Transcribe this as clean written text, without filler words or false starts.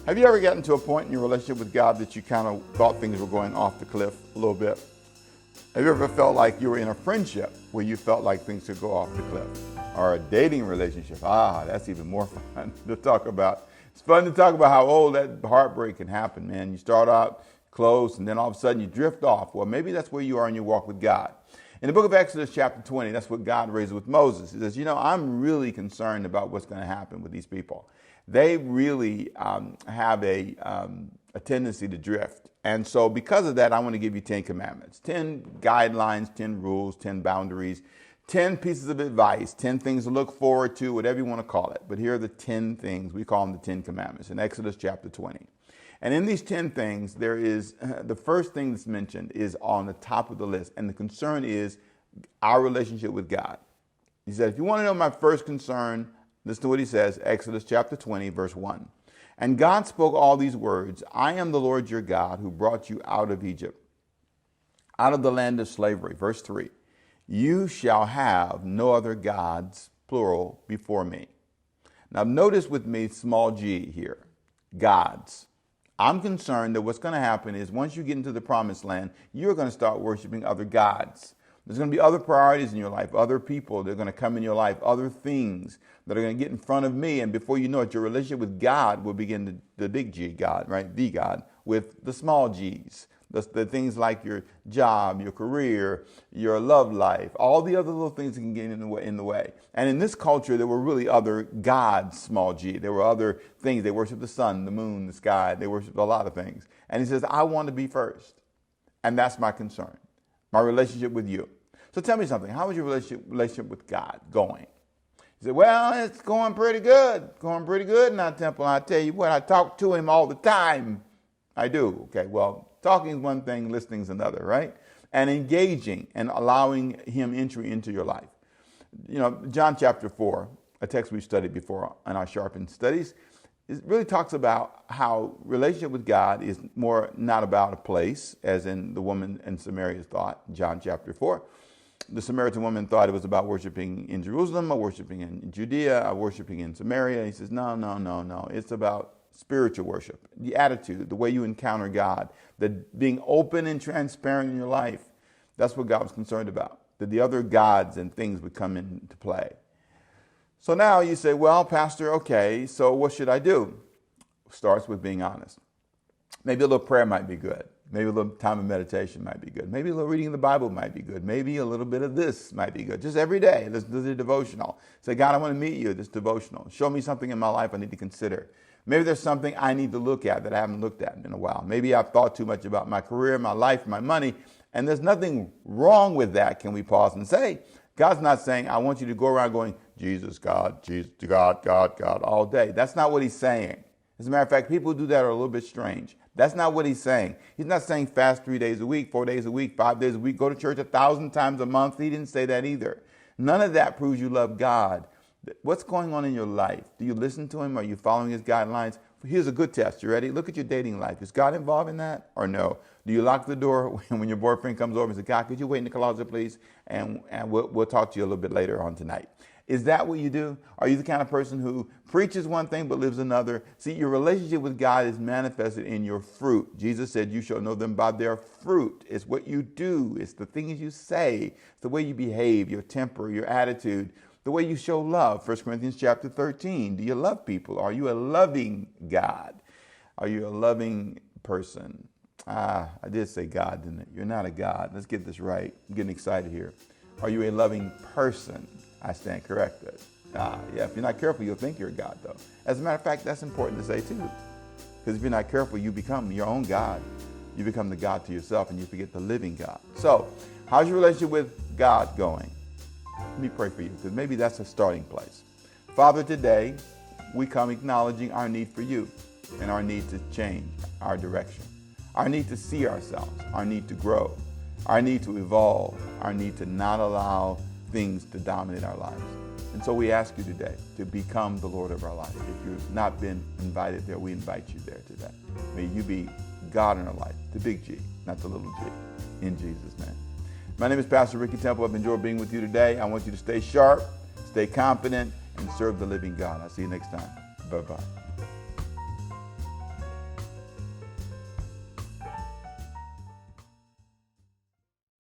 Have you ever gotten to a point in your relationship with God that you kind of thought things were going off the cliff a little bit? Have you ever felt like you were in a friendship where you felt like things could go off the cliff? Or a dating relationship? That's even more fun to talk about. It's fun to talk about how, that heartbreak can happen, man. You start out close and then all of a sudden you drift off. Well, maybe that's where you are in your walk with God. In the book of Exodus chapter 20, that's what God raised with Moses. He says, I'm really concerned about what's going to happen with these people. They really have a tendency to drift. And so because of that, I want to give you 10 commandments, 10 guidelines, 10 rules, 10 boundaries, 10 pieces of advice, 10 things to look forward to, whatever you want to call it. But here are the 10 things. We call them the 10 commandments in Exodus chapter 20. And in these 10 things, there is the first thing that's mentioned is on the top of the list. And the concern is our relationship with God. He said, if you want to know my first concern, listen to what he says, Exodus chapter 20, verse 1. And God spoke all these words, I am the Lord your God who brought you out of Egypt, out of the land of slavery. Verse 3, you shall have no other gods, plural, before me. Now notice with me, small g here, gods. I'm concerned that what's going to happen is once you get into the promised land, you're going to start worshiping other gods. There's going to be other priorities in your life, other people that are going to come in your life, other things that are going to get in front of me. And before you know it, your relationship with God will begin the big G God, right? The God with the small G's. The things like your job, your career, your love life, all the other little things that can get in the way. And in this culture, there were really other gods, small g. There were other things. They worshiped the sun, the moon, the sky. They worshiped a lot of things. And he says, I want to be first. And that's my concern, my relationship with you. So tell me something. How is your relationship with God going? He said, well, it's going pretty good. Going pretty good in our temple. I tell you what, I talk to him all the time. I do. Okay, well, talking is one thing, listening is another, right? And engaging and allowing him entry into your life. John chapter 4, a text we've studied before in our Sharpen studies, it really talks about how relationship with God is more not about a place, as in the woman in Samaria thought, John chapter 4. The Samaritan woman thought it was about worshiping in Jerusalem, or worshiping in Judea, or worshiping in Samaria. He says, no. It's about spiritual worship, the attitude, the way you encounter God, that being open and transparent in your life. That's what God was concerned about, that the other gods and things would come into play. So now you say, well, Pastor, okay, so what should I do? Starts with being honest. Maybe a little prayer might be good. Maybe a little time of meditation might be good. Maybe a little reading of the Bible might be good. Maybe a little bit of this might be good. Just every day, listen to the devotional. Say, God, I want to meet you at this devotional. Show me something in my life I need to consider. Maybe there's something I need to look at that I haven't looked at in a while. Maybe I've thought too much about my career, my life, my money, and there's nothing wrong with that. Can we pause and say, God's not saying, I want you to go around going, Jesus, God, God, all day. That's not what he's saying. As a matter of fact, people who do that are a little bit strange. That's not what he's saying. He's not saying fast 3 days a week, 4 days a week, 5 days a week, go to church 1,000 times a month. He didn't say that either. None of that proves you love God. What's going on in your life? Do you listen to him? Are you following his guidelines? Here's a good test. You ready? Look at your dating life. Is God involved in that or no? Do you lock the door when your boyfriend comes over and says, God, could you wait in the closet, please? And we'll talk to you a little bit later on tonight. Is that what you do? Are you the kind of person who preaches one thing but lives another? See, your relationship with God is manifested in your fruit. Jesus said, you shall know them by their fruit. It's what you do. It's the things you say. It's the way you behave, your temper, your attitude, the way you show love. 1 Corinthians chapter 13. Do you love people? Are you a loving God? Are you a loving person? I did say God, didn't it? You're not a God. Let's get this right. I'm getting excited here. Are you a loving person? I stand corrected. Yeah, if you're not careful, you'll think you're a God, though. As a matter of fact, that's important to say, too. Because if you're not careful, you become your own God. You become the God to yourself, and you forget the living God. So, how's your relationship with God going? Let me pray for you, because maybe that's a starting place. Father, today, we come acknowledging our need for you and our need to change our direction, our need to see ourselves, our need to grow, our need to evolve, our need to not allow things to dominate our lives. And so we ask you today to become the Lord of our life. If you've not been invited there, we invite you there today. May you be God in our life, the big G, not the little g, in Jesus' name. My name is Pastor Ricky Temple. I've enjoyed being with you today. I want you to stay sharp, stay confident, and serve the living God. I'll see you next time. Bye-bye.